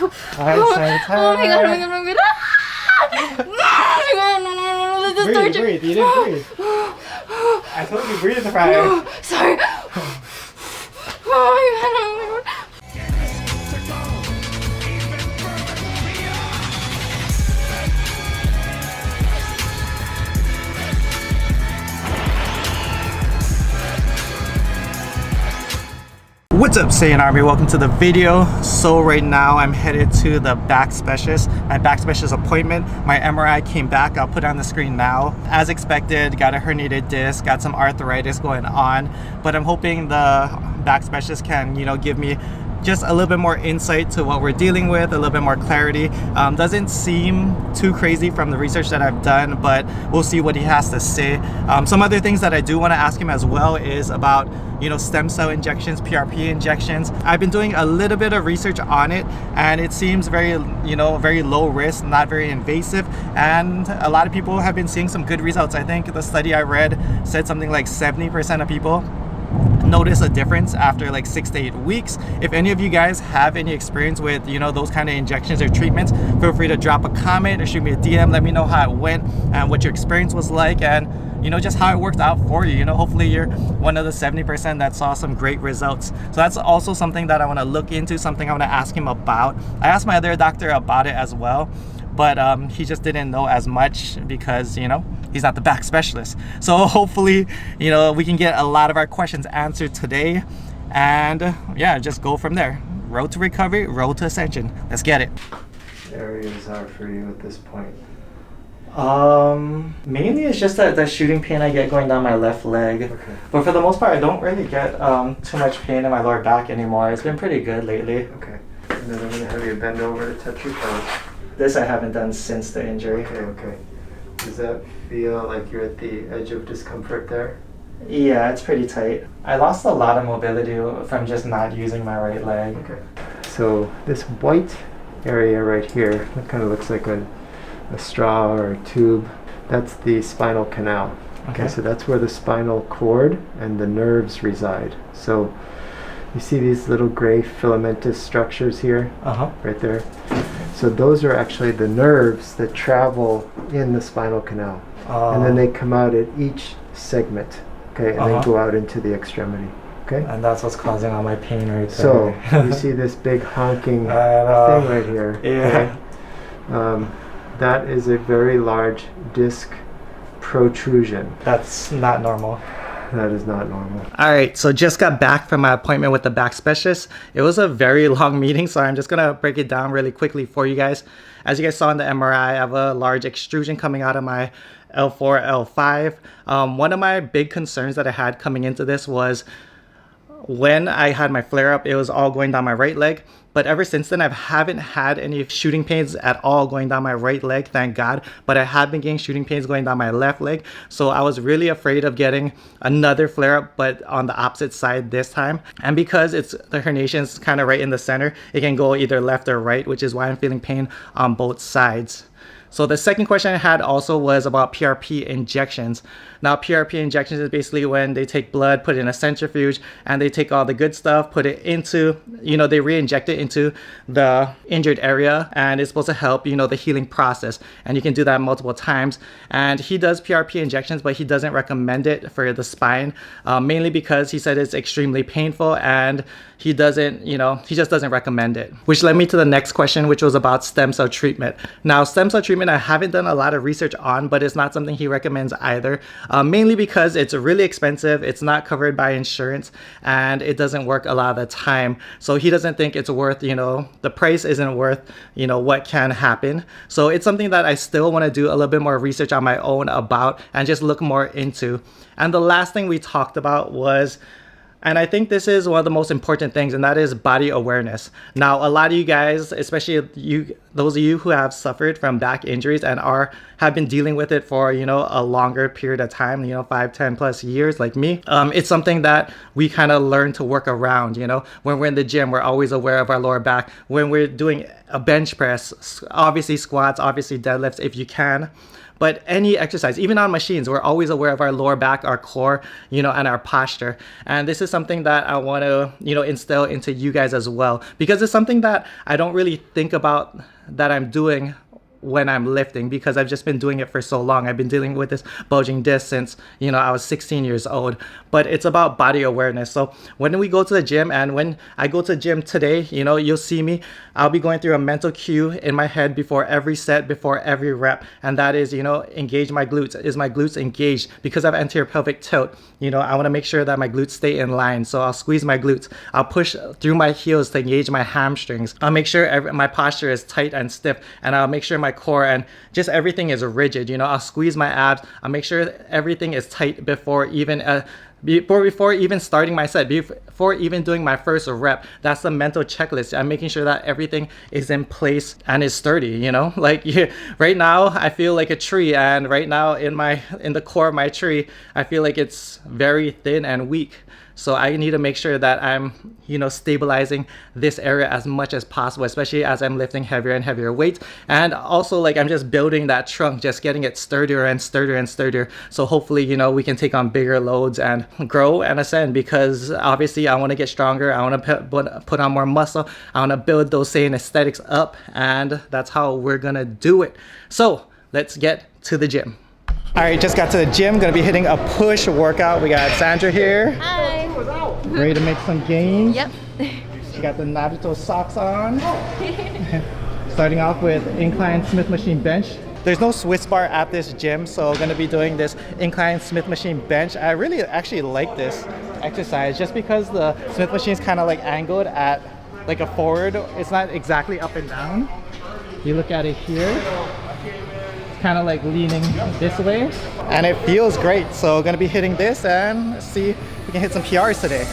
Alright, Oh my god, oh my god, oh my god. This is breathe, torture. breathe. You didn't breathe. I told you breathe right. Sorry. Oh my god, oh my god. What's up, Saiyan Army? Welcome to the video. So right now I'm headed to the back specialist, my back specialist appointment. My MRI came back. I'll put it on the screen now. As expected, got a herniated disc, got some arthritis going on, but I'm hoping the back specialist can, give me just a little bit more insight to what we're dealing with, a little bit more clarity. Doesn't seem too crazy from the research that I've done, but we'll see what he has to say. Some other things that I do want to ask him as well is about stem cell injections, PRP injections. I've been doing a little bit of research on it, and it seems very very low risk, not very invasive, and a lot of people have been seeing some good results. I think the study I read said something like 70% of people notice a difference after like 6 to 8 weeks. If any of you guys have any experience with those kind of injections or treatments, feel free to drop a comment or shoot me a DM. Let me know how it went and what your experience was like, and just how it worked out for you. Hopefully you're one of the 70% that saw some great results. So that's also something that I want to look into, something I want to ask him about. I asked my other doctor about it as well, but he just didn't know as much because he's not the back specialist. So hopefully we can get a lot of our questions answered today, and yeah, just go from there. Road to recovery, road to ascension. Let's get it. Areas are for you at this point. Mainly it's just that shooting pain I get going down my left leg. Okay. But for the most part I don't really get too much pain in my lower back anymore. It's been pretty good lately. Okay. And then I'm gonna have you bend over to touch your toes. This I haven't done since the injury. Okay. Does that feel like you're at the edge of discomfort there? Yeah, it's pretty tight. I lost a lot of mobility from just not using my right leg. Okay. So this white area right here, it kind of looks like a straw or a tube. That's the spinal canal. Okay, so that's where the spinal cord and the nerves reside. So you see these little gray filamentous structures here, right there. So those are actually the nerves that travel in the spinal canal, and then they come out at each segment, okay, and then go out into the extremity. Okay, and that's what's causing all my pain right there. So you see this big honking thing right here. Yeah. Okay? That is a very large disc protrusion. That's not normal. That is not normal. All right, so just got back from my appointment with the back specialist. It was a very long meeting, so I'm just gonna break it down really quickly for you guys. As you guys saw in the MRI, I have a large extrusion coming out of my L4, L5. One of my big concerns that I had coming into this was when I had my flare up, it was all going down my right leg. But ever since then, I haven't had any shooting pains at all going down my right leg, thank God. But I have been getting shooting pains going down my left leg. So I was really afraid of getting another flare up, but on the opposite side this time. And because the herniation is kind of right in the center, it can go either left or right, which is why I'm feeling pain on both sides. So the second question I had also was about PRP injections. Now PRP injections is basically when they take blood, put it in a centrifuge, and they take all the good stuff, put it into, they re-inject it into the injured area, and it's supposed to help, the healing process. And you can do that multiple times. And he does PRP injections, but he doesn't recommend it for the spine, mainly because he said it's extremely painful, and he doesn't, he just doesn't recommend it. Which led me to the next question, which was about stem cell treatment. Now, stem cell treatment I haven't done a lot of research on, but it's not something he recommends either, mainly because it's really expensive, it's not covered by insurance, and it doesn't work a lot of the time. So he doesn't think it's worth, the price isn't worth, what can happen. So it's something that I still want to do a little bit more research on my own about and just look more into. And the last thing we talked about was, and I think this is one of the most important things, and that is body awareness. Now, a lot of you guys, especially you those of you who have suffered from back injuries and have been dealing with it for, you know, a longer period of time, you know, 5-10 plus years like me, it's something that we kind of learn to work around. You know, when we're in the gym, we're always aware of our lower back. When we're doing a bench press, obviously squats, obviously deadlifts if you can. But any exercise, even on machines, we're always aware of our lower back, our core, you know, and our posture. And this is something that I want to, you know, instill into you guys as well, because it's something that I don't really think about that I'm doing when I'm lifting, because I've just been doing it for so long. I've been dealing with this bulging disc since, you know, I was 16 years old. But it's about body awareness. So when we go to the gym, and when I go to the gym today, you know, you'll see me, I'll be going through a mental cue in my head before every set, before every rep. And that is, you know, engage my glutes. Is my glutes engaged? Because of anterior pelvic tilt, you know, I want to make sure that my glutes stay in line. So I'll squeeze my glutes. I'll push through my heels to engage my hamstrings. I'll make sure my posture is tight and stiff, and I'll make sure my core and just everything is rigid. You know, I'll squeeze my abs. I'll make sure everything is tight before even before even starting my set, before even doing my first rep. That's the mental checklist. I'm making sure that everything is in place and is sturdy, you know? Like right now I feel like a tree, and right now in the core of my tree, I feel like it's very thin and weak. So I need to make sure that I'm, you know, stabilizing this area as much as possible, especially as I'm lifting heavier and heavier weights. And also, like, I'm just building that trunk, just getting it sturdier and sturdier and sturdier. So hopefully, you know, we can take on bigger loads and grow and ascend, because obviously I want to get stronger. I want to put on more muscle. I want to build those same aesthetics up, and that's how we're going to do it. So let's get to the gym. All right, just got to the gym. Gonna be hitting a push workout. We got Sandra here. Hi. Ready to make some gains. Yep. She got the Naruto socks on. Starting off with incline Smith machine bench. There's no Swiss bar at this gym, so I'm gonna be doing this incline Smith machine bench. I really actually like this exercise just because the Smith machine is kind of like angled at like a forward. It's not exactly up and down. You look at it here, kind of like leaning this way, and it feels great. So I'm gonna be hitting this and see if we can hit some PRs today.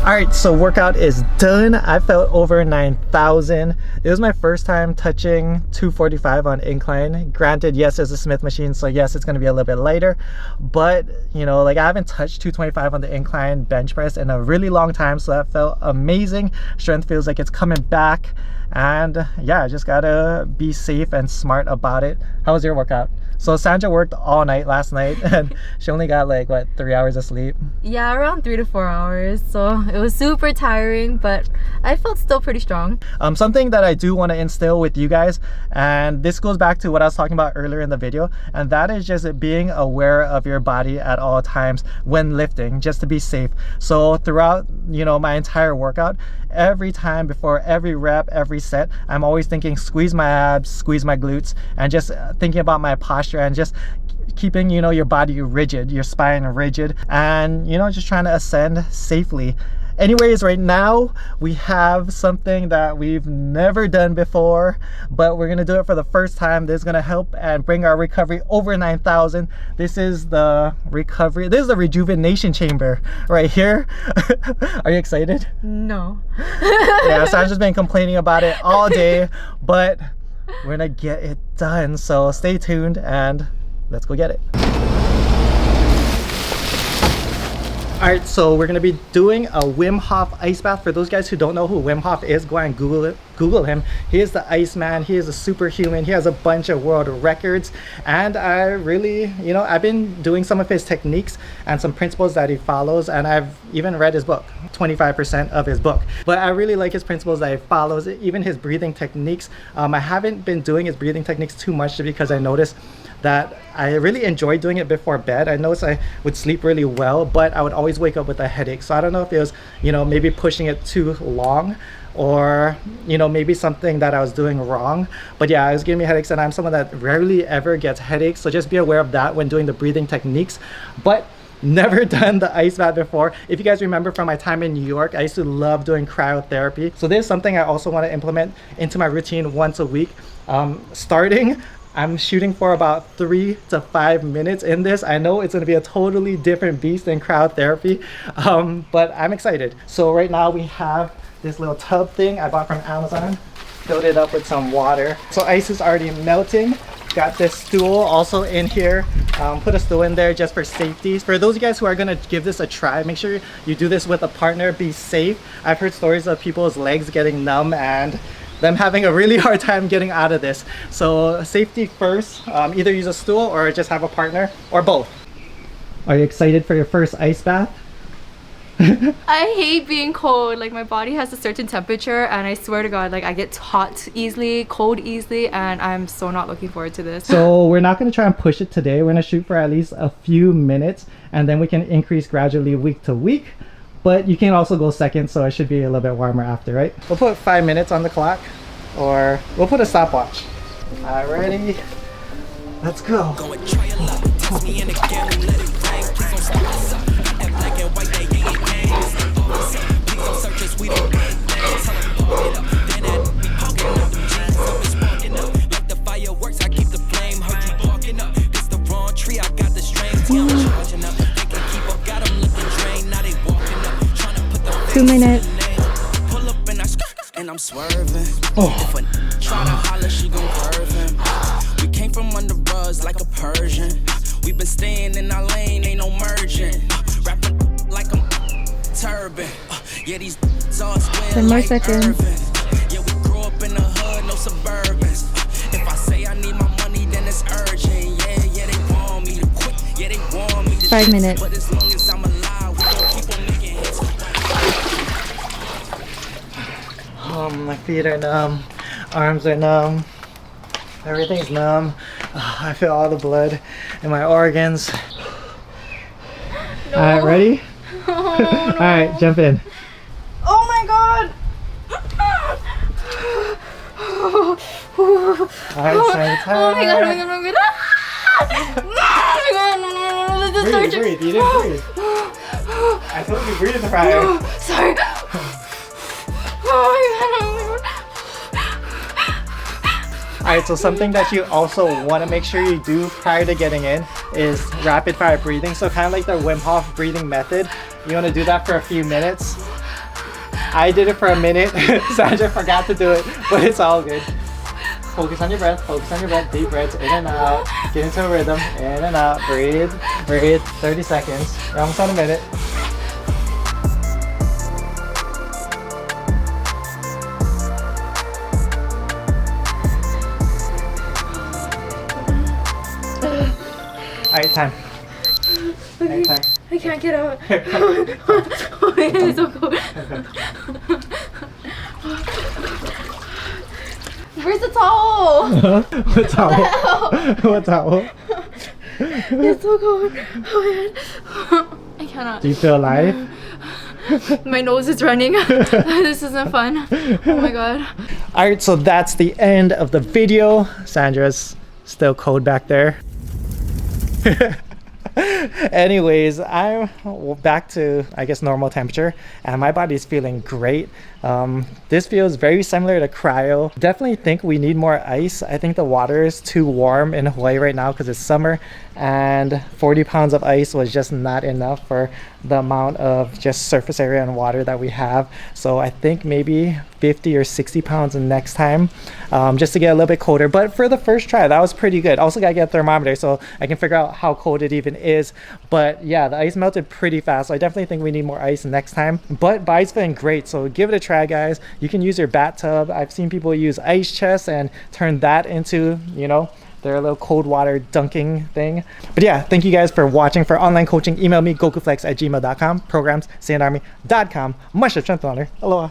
Alright, so workout is done. I felt over 9,000. It was my first time touching 245 on incline. Granted, yes, it's a Smith machine, so yes, it's going to be a little bit lighter. But, you know, like, I haven't touched 225 on the incline bench press in a really long time, so that felt amazing. Strength feels like it's coming back. And yeah, I just gotta be safe and smart about it. How was your workout? So Sandra worked all night last night, and she only got like, what, 3 hours of sleep? Yeah, around 3 to 4 hours. So it was super tiring, but I felt still pretty strong. Something that I do want to instill with you guys, and this goes back to what I was talking about earlier in the video, and that is just being aware of your body at all times when lifting, just to be safe. So throughout, you know, my entire workout, every time before every rep, every set, I'm always thinking squeeze my abs, squeeze my glutes, and just thinking about my posture and just keeping, you know, your body rigid, your spine rigid, and, you know, just trying to ascend safely. Anyways, right now we have something that we've never done before, but we're gonna do it for the first time. This is gonna help and bring our recovery over 9,000. This is the recovery, this is the rejuvenation chamber right here. Are you excited? No. Yeah, so I've just been complaining about it all day, but we're gonna get it done. So stay tuned and let's go get it. Alright, so we're gonna be doing a Wim Hof ice bath. For those guys who don't know who Wim Hof is, go and Google him. He is the Iceman. He is a superhuman. He has a bunch of world records, and I really, you know, I've been doing some of his techniques and some principles that he follows, and I've even read his book, 25% of his book. But I really like his principles that he follows, even his breathing techniques. I haven't been doing his breathing techniques too much because I noticed that I really enjoyed doing it before bed. I noticed I would sleep really well, but I would always wake up with a headache. So I don't know if it was, you know, maybe pushing it too long, or, you know, maybe something that I was doing wrong. But yeah, it was giving me headaches, and I'm someone that rarely ever gets headaches. So just be aware of that when doing the breathing techniques. But never done the ice bath before. If you guys remember from my time in New York, I used to love doing cryotherapy. So this is something I also want to implement into my routine once a week. Starting, I'm shooting for about 3 to 5 minutes in this. I know it's going to be a totally different beast than cryotherapy, but I'm excited. So right now we have this little tub thing I bought from Amazon. Filled it up with some water. So ice is already melting. Got this stool also in here. Put a stool in there just for safety. For those of you guys who are gonna give this a try, make sure you do this with a partner. Be safe. I've heard stories of people's legs getting numb and them having a really hard time getting out of this. So safety first. Either use a stool or just have a partner, or both. Are you excited for your first ice bath? I hate being cold. Like, my body has a certain temperature, and I swear to God, like, I get hot easily, cold easily, and I'm so not looking forward to this. So we're not going to try and push it today. We're going to shoot for at least a few minutes, and then we can increase gradually week to week. But you can also go second, so it should be a little bit warmer after, right? We'll put 5 minutes on the clock, or we'll put a stopwatch. Alrighty, let's go. And I'm swerving. If a try to holler, she gon' curve him. We came from under rugs like a Persian. We been staying in our lane, ain't no merging. Rapping like I'm turban. Yeah, these all square 10 more like seconds. Irvin. Yeah, we grew up in the hood, no Suburbans. If I say I need my money, then it's urgent. Yeah, they want me to quit. Yeah, they want me to 5 minutes. But as long as I'm alive, we gon' keep on making hits. My feet are numb, arms are numb, everything's numb. I feel all the blood in my organs. No. Alright, ready? Oh, no. Alright, jump in. Oh my God! Alright, side to Oh my God, oh my side. God, oh my God. Oh my God, no, no, no, this is Breathe, torture. breathe, you didn't breathe. I told you breathe prior. No, sorry. Oh my God, oh my God. Alright, so something that you also want to make sure you do prior to getting in is rapid fire breathing. So kind of like the Wim Hof breathing method. You want to do that for a few minutes. I did it for a minute. Sandra forgot to do it, but it's all good. Focus on your breath, focus on your breath. Deep breaths in and out. Get into a rhythm. In and out. Breathe, breathe. 30 seconds. You're almost on a minute. Alright, time. Okay. Time. I can't get out. Oh my God, it's so cold. Where's the towel? What towel? What towel? It's so cold. Oh my God. I cannot. Do you feel alive? My nose is running. This isn't fun. Oh my God. Alright, so that's the end of the video. Sandra's still cold back there. Anyways, I'm back to, I guess, normal temperature, and my body's feeling great. This feels very similar to cryo. Definitely think we need more ice. I think the water is too warm in Hawaii right now because it's summer, and 40 pounds of ice was just not enough for the amount of just surface area and water that we have. So I think maybe 50 or 60 pounds next time, just to get a little bit colder. But for the first try, that was pretty good. Also gotta get a thermometer so I can figure out how cold it even is. But yeah, the ice melted pretty fast, so I definitely think we need more ice next time. But body's feeling great, so give it a try, guys. You can use your bathtub. I've seen people use ice chests and turn that into, you know, their little cold water dunking thing. But yeah, thank you guys for watching. For online coaching, email me, gokuflex@gmail.com, programs, sandarmy.com. Much strength, honor. Aloha.